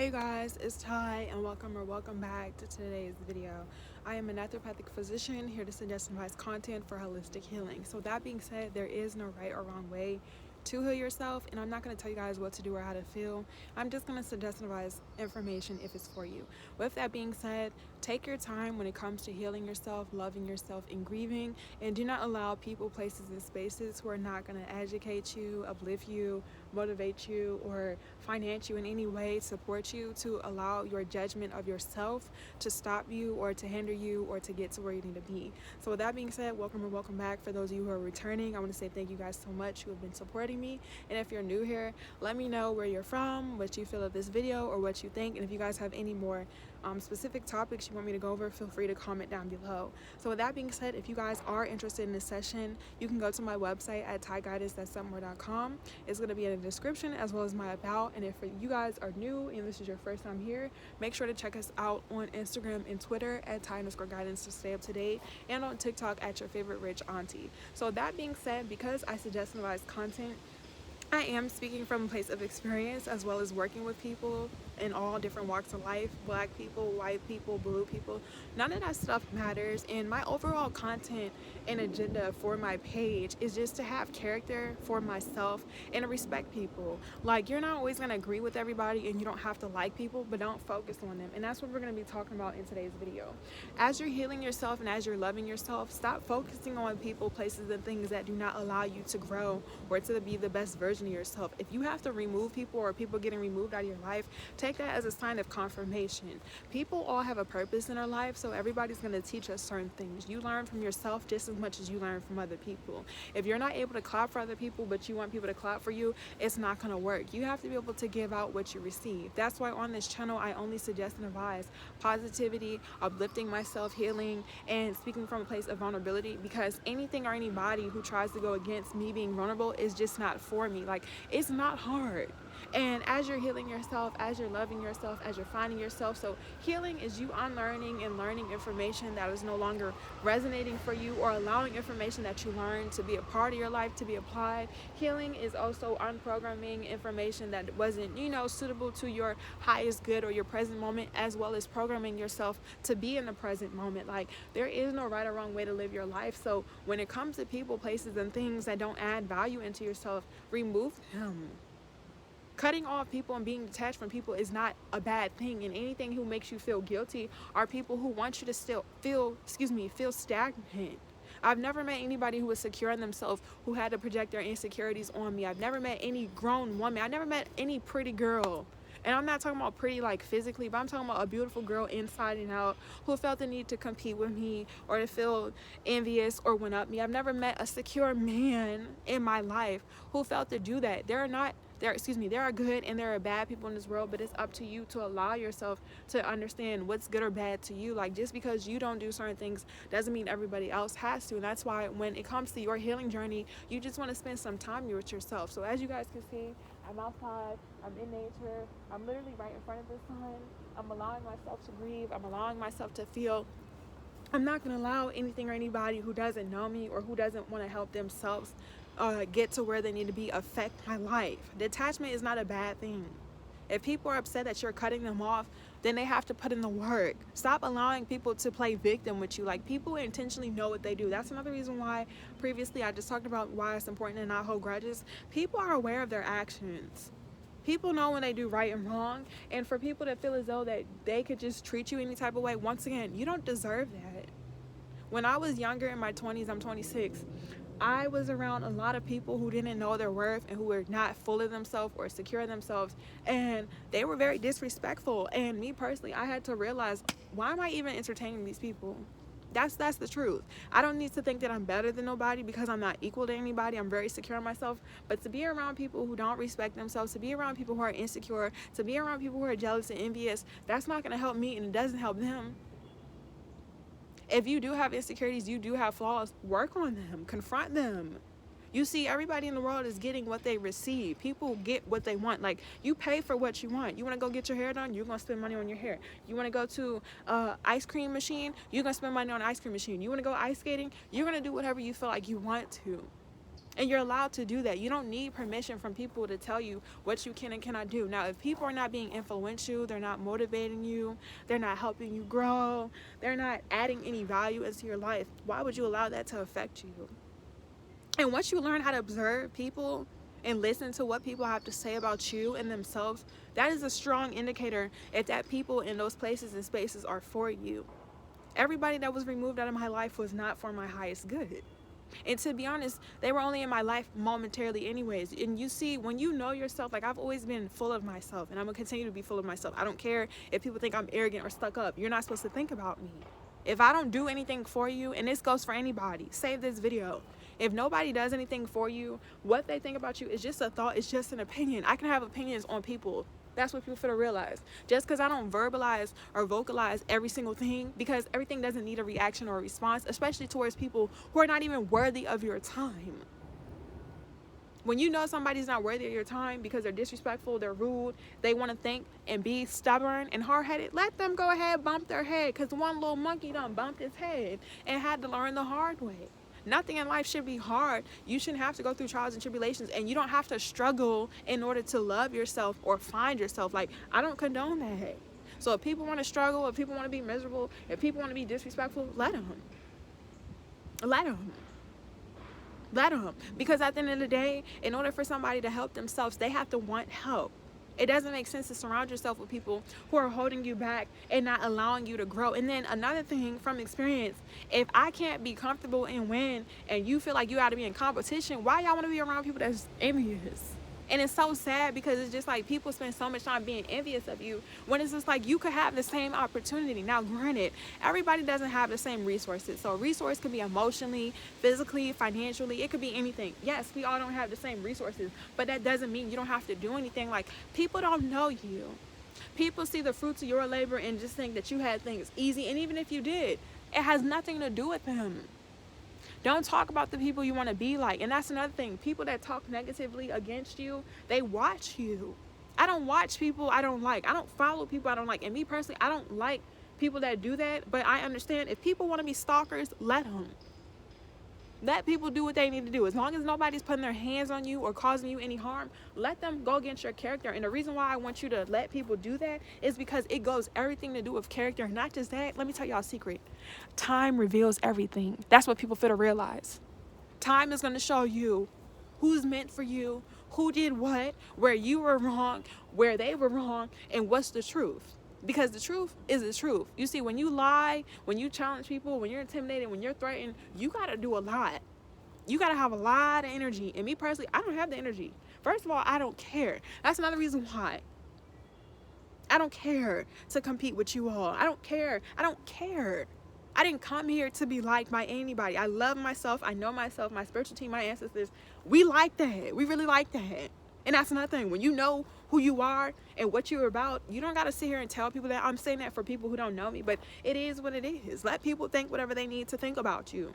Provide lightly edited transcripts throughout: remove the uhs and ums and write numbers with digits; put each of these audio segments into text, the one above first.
Hey guys, it's Ty and welcome back to today's video. I am a naturopathic physician here to suggest and advise content for holistic healing. So that being said, there is no right or wrong way to heal yourself, and I'm not going to tell you guys what to do or how to feel. I'm just going to suggest and advise information if it's for you. With that being said, take your time when it comes to healing yourself, loving yourself, and grieving, and do not allow people, places, and spaces who are not going to educate you, uplift you, motivate you, or finance you in any way, support you, to allow your judgment of yourself to stop you or to hinder you or to get to where you need to be. So with that being said, welcome back. For those of you who are returning, I want to say thank you guys so much who have been supporting me. And if you're new here, let me know where you're from, what you feel of this video, or what you think. And if you guys have any more specific topics you want me to go over, feel free to comment down below. So with that being said, if you guys are interested in this session, you can go to my website at tyguidance.com. It's going to be in the description as well as my about. And if you guys are new and this is your first time here, make sure to check us out on Instagram and Twitter at Ty_guidance to stay up to date, and on TikTok at your favorite rich auntie. So that being said, because I suggest and advise content, I am speaking from a place of experience as well as working with people in all different walks of life, black people, white people, blue people. None of that stuff matters, and my overall content and agenda for my page is just to have character for myself and to respect people. Like, you're not always going to agree with everybody, and you don't have to like people, but don't focus on them. And that's what we're going to be talking about in today's video. As you're healing yourself and as you're loving yourself, stop focusing on people, places, and things that do not allow you to grow or to be the best version of yourself. If you have to remove people or people getting removed out of your life, take that as a sign of confirmation. People all have a purpose in our life, so everybody's going to teach us certain things. You learn from yourself just as much as you learn from other people. If you're not able to clap for other people, but you want people to clap for you, it's not going to work. You have to be able to give out what you receive. That's why on this channel, I only suggest and advise positivity, uplifting myself, healing, and speaking from a place of vulnerability, because anything or anybody who tries to go against me being vulnerable is just not for me. Like, it's not hard. And as you're healing yourself, as you're loving yourself, as you're finding yourself, so healing is you unlearning and learning information that is no longer resonating for you, or allowing information that you learned to be a part of your life to be applied. Healing is also unprogramming information that wasn't, suitable to your highest good or your present moment, as well as programming yourself to be in the present moment. Like, there is no right or wrong way to live your life. So when it comes to people, places, and things that don't add value into yourself, remove them. Cutting off people and being detached from people is not a bad thing, and anything who makes you feel guilty are people who want you to still feel stagnant. I've never met anybody who was secure in themselves who had to project their insecurities on me. I've never met any grown woman. I never met any pretty girl. And I'm not talking about pretty like physically, but I'm talking about a beautiful girl inside and out who felt the need to compete with me or to feel envious or one up me. I've never met a secure man in my life who felt to do that. There are good and there are bad people in this world, but it's up to you to allow yourself to understand what's good or bad to you. Like, just because you don't do certain things doesn't mean everybody else has to. And that's why when it comes to your healing journey, you just want to spend some time with yourself. So as you guys can see, I'm outside, I'm in nature, I'm literally right in front of the sun. I'm allowing myself to breathe, I'm allowing myself to feel. I'm not going to allow anything or anybody who doesn't know me or who doesn't want to help themselves get to where they need to be affect my life. Detachment is not a bad thing. If people are upset that you're cutting them off, then they have to put in the work. Stop allowing people to play victim with you. Like, people intentionally know what they do. That's another reason why previously I just talked about why it's important to not hold grudges. People are aware of their actions. People know when they do right and wrong, and for people to feel as though that they could just treat you any type of way, once again, you don't deserve that. When I was younger, in my 20s, I'm 26, I was around a lot of people who didn't know their worth and who were not full of themselves or secure in themselves, and they were very disrespectful. And me personally, I had to realize, why am I even entertaining these people? That's the truth. I don't need to think that I'm better than nobody because I'm not equal to anybody. I'm very secure in myself. But to be around people who don't respect themselves, to be around people who are insecure, to be around people who are jealous and envious, that's not going to help me, and it doesn't help them. If you do have insecurities, you do have flaws, work on them, confront them. You see, everybody in the world is getting what they receive. People get what they want. Like, you pay for what you want. You want to go get your hair done, you're going to spend money on your hair. You want to go to ice cream machine, you're going to spend money on an ice cream machine. You want to go ice skating, you're going to do whatever you feel like you want to. And you're allowed to do that. You don't need permission from people to tell you what you can and cannot do. Now, if people are not being influential, they're not motivating you, they're not helping you grow, they're not adding any value into your life, why would you allow that to affect you? And once you learn how to observe people and listen to what people have to say about you and themselves, that is a strong indicator if that people in those places and spaces are for you. Everybody that was removed out of my life was not for my highest good. And to be honest, they were only in my life momentarily anyways. And you see, when you know yourself, like I've always been full of myself, and I'm going to continue to be full of myself. I don't care if people think I'm arrogant or stuck up. You're not supposed to think about me. If I don't do anything for you, and this goes for anybody, save this video. If nobody does anything for you, what they think about you is just a thought, it's just an opinion. I can have opinions on people. That's what people feel to realize. Just because I don't verbalize or vocalize every single thing, because everything doesn't need a reaction or a response, especially towards people who are not even worthy of your time. When you know somebody's not worthy of your time because they're disrespectful, they're rude, they want to think and be stubborn and hard-headed, let them go ahead, bump their head, because one little monkey done bumped his head and had to learn the hard way. Nothing in life should be hard. You shouldn't have to go through trials and tribulations, and you don't have to struggle in order to love yourself or find yourself. Like, I don't condone that. So if people want to struggle, if people want to be miserable, if people want to be disrespectful, let them. Let them. Let them. Because at the end of the day, in order for somebody to help themselves, they have to want help. It doesn't make sense to surround yourself with people who are holding you back and not allowing you to grow. And then another thing from experience, if I can't be comfortable and win and you feel like you ought to be in competition, why y'all want to be around people that's envious? And it's so sad because it's just like people spend so much time being envious of you when it's just like you could have the same opportunity. Now, granted, everybody doesn't have the same resources. So a resource could be emotionally, physically, financially. It could be anything. Yes, we all don't have the same resources, but that doesn't mean you don't have to do anything. Like, people don't know you. People see the fruits of your labor and just think that you had things easy. And even if you did, it has nothing to do with them. Don't talk about the people you want to be like. And that's another thing. People that talk negatively against you, they watch you. I don't watch people I don't like. I don't follow people I don't like. And me personally, I don't like people that do that. But I understand if people want to be stalkers, let them. Let people do what they need to do. As long as nobody's putting their hands on you or causing you any harm, let them go against your character. And the reason why I want you to let people do that is because it goes everything to do with character. Not just that. Let me tell y'all a secret. Time reveals everything. That's what people fail to realize. Time is going to show you who's meant for you, who did what, where you were wrong, where they were wrong, and what's the truth. Because the truth is the truth. You see, when you lie, when you challenge people, when you're intimidated, when you're threatened, you got to do a lot. You got to have a lot of energy. And me personally, I don't have the energy. First of all, I don't care. That's another reason why. I don't care to compete with you all. I don't care. I don't care. I didn't come here to be liked by anybody. I love myself. I know myself, my spiritual team, my ancestors. We like that. We really like that. And that's another thing. When you know who you are and what you're about, you don't got to sit here and tell people that. I'm saying that for people who don't know me, but it is what it is. Let people think whatever they need to think about you.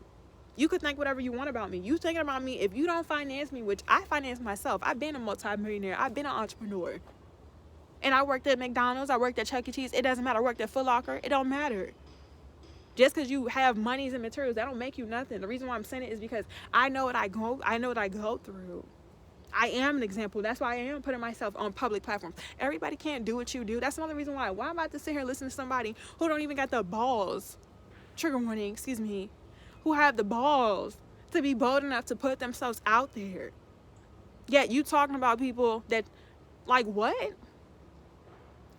You could think whatever you want about me. You thinking about me, if you don't finance me, which I finance myself. I've been a multimillionaire. I've been an entrepreneur. And I worked at McDonald's. I worked at Chuck E. Cheese. It doesn't matter. I worked at Foot Locker. It don't matter. Just because you have monies and materials, that don't make you nothing. The reason why I'm saying it is because I know what I go through. I am an example. That's why I am putting myself on public platforms. Everybody can't do what you do. That's another reason why. Why am I about to sit here and listen to somebody who don't even got the balls, trigger warning, excuse me, who have the balls to be bold enough to put themselves out there? Yet you talking about people that, like, what?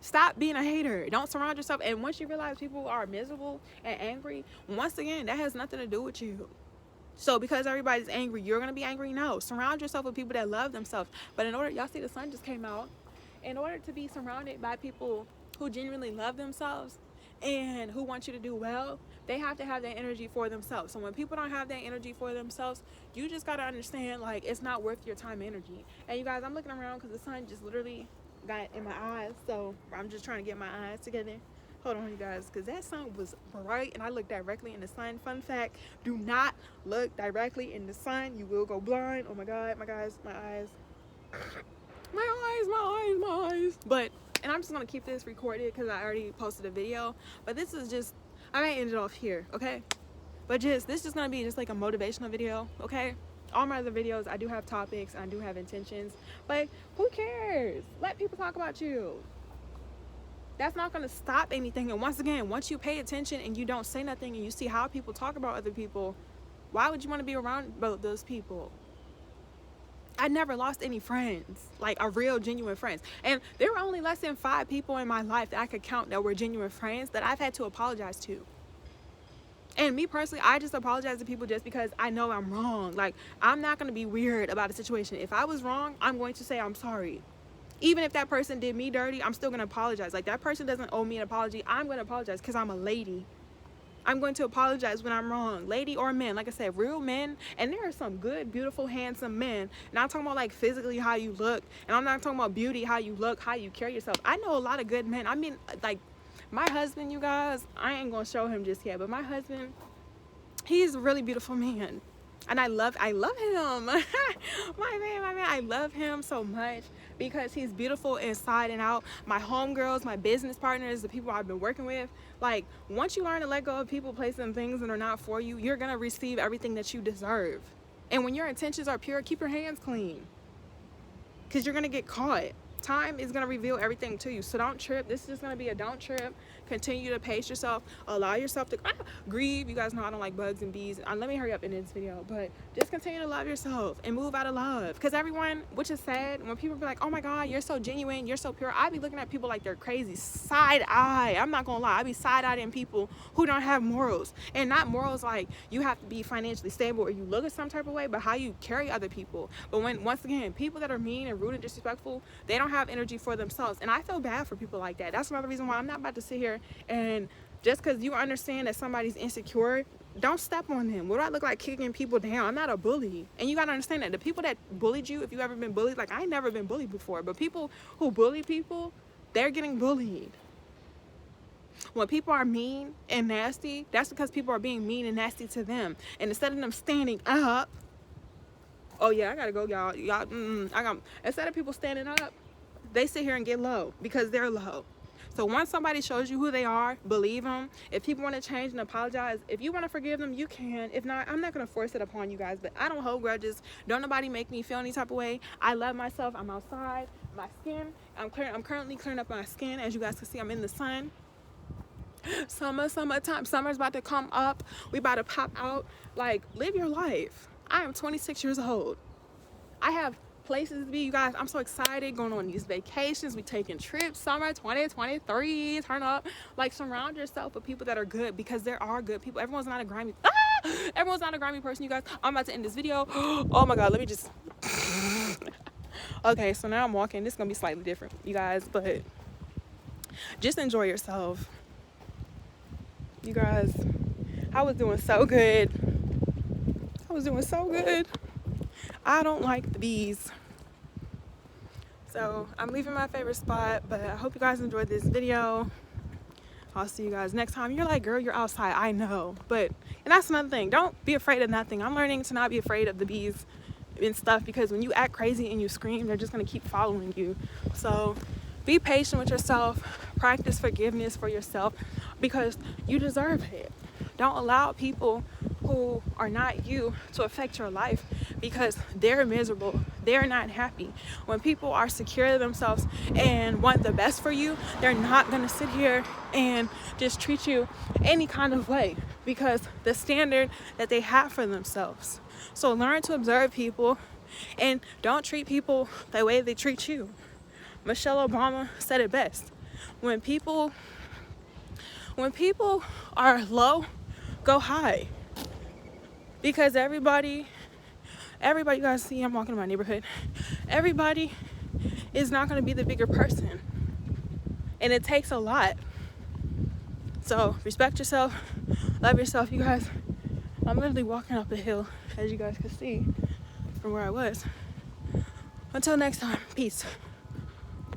Stop being a hater. Don't surround yourself. And once you realize people are miserable and angry, once again, that has nothing to do with you. So because everybody's angry, you're going to be angry? No. Surround yourself with people that love themselves. But in order, y'all see the sun just came out. In order to be surrounded by people who genuinely love themselves and who want you to do well, they have to have that energy for themselves. So when people don't have that energy for themselves, you just got to understand, like, it's not worth your time and energy. And you guys, I'm looking around because the sun just literally got in my eyes. So I'm just trying to get my eyes together. Hold on, you guys, because that sun was bright and I looked directly in the sun. Fun fact, do not look directly in the sun. You will go blind. Oh my God, my guys, my eyes. My eyes. But, and I'm just going to keep this recorded because I already posted a video. But this is just, I might end it off here, okay? But this is just going to be just like a motivational video, okay? all my other videos, I do have topics, I do have intentions, but who cares? Let people talk about you. That's not going to stop anything. And once again, once you pay attention and you don't say nothing and you see how people talk about other people, why would you want to be around those people? I never lost any friends, like a real genuine friends. And there were only less than 5 people in my life that I could count that were genuine friends that I've had to apologize to. And me personally, I just apologize to people just because I know I'm wrong. Like, I'm not going to be weird about a situation. If I was wrong, I'm going to say I'm sorry. Even if that person did me dirty, I'm still going to apologize. Like, that person doesn't owe me an apology. I'm going to apologize because I'm a lady. I'm going to apologize when I'm wrong. Lady or man, like I said, real men. And there are some good, beautiful, handsome men. Not talking about like physically how you look. And I'm not talking about beauty, how you look, how you carry yourself. I know a lot of good men. I mean, like, my husband, you guys, I ain't going to show him just yet. But my husband, he's a really beautiful man. And I love him. my man, I love him so much because he's beautiful inside and out. My homegirls, my business partners, the people I've been working with, like, once you learn to let go of people, places, and things that are not for you, you're going to receive everything that you deserve. And when your intentions are pure, keep your hands clean because you're going to get caught. Time is going to reveal everything to you. So don't trip. This is just going to be a don't trip. Continue to pace yourself. Allow yourself to grieve. You guys know I don't like bugs and bees. Let me hurry up in this video. But just continue to love yourself and move out of love. Because everyone, which is sad, when people be like, oh my God, you're so genuine, you're so pure. I be looking at people like they're crazy. Side eye. I'm not going to lie. I be side-eyeing people who don't have morals. And not morals like you have to be financially stable or you look a some type of way, but how you carry other people. But when, once again, people that are mean and rude and disrespectful, they don't have energy for themselves. And I feel bad for people like that. That's another reason why I'm not about to sit here and just because you understand that somebody's insecure, don't step on them. What do I look like kicking people down? I'm not a bully. And you got to understand that the people that bullied you, if you ever been bullied, like I ain't never been bullied before, but people who bully people, they're getting bullied. When people are mean and nasty, that's because people are being mean and nasty to them. And instead of them standing up, oh yeah, I gotta go, y'all. Instead of people standing up, they sit here and get low because they're low. So once somebody shows you who they are, believe them. If people want to change and apologize, if you want to forgive them, you can. If not, I'm not going to force it upon you guys. But I don't hold grudges. Don't nobody make me feel any type of way. I love myself. I'm outside. My skin, I'm currently clearing up my skin. As you guys can see, I'm in the sun. Summertime. Summer's about to come up. We about to pop out. Like, live your life. I am 26 years old. I have places to be, you guys. I'm so excited going on these vacations. We taking trips. Summer 2023. Turn up. Like, surround yourself with people that are good because there are good people. Everyone's not a grimy. Everyone's not a grimy person, you guys. I'm about to end this video. Oh my God. Let me just. Okay, so now I'm walking. This is gonna be slightly different, you guys, but just enjoy yourself. You guys, I was doing so good. I don't like the bees. So I'm leaving my favorite spot, but I hope you guys enjoyed this video. I'll see you guys next time. You're like, girl, you're outside. I know, and that's another thing. Don't be afraid of nothing. I'm learning to not be afraid of the bees and stuff because when you act crazy and you scream, they're just gonna keep following you. So be patient with yourself. Practice forgiveness for yourself because you deserve it. Don't allow people who are not you to affect your life because they're miserable. They're not happy. When people are secure of themselves and want the best for you, they're not going to sit here and just treat you any kind of way because the standard that they have for themselves. So learn to observe people and don't treat people the way they treat you. Michelle Obama said it best. When people are low, go high. Because everybody, you guys see, I'm walking in my neighborhood. Everybody is not going to be the bigger person. And it takes a lot. So respect yourself, love yourself, you guys. I'm literally walking up the hill, as you guys can see from where I was. Until next time, peace.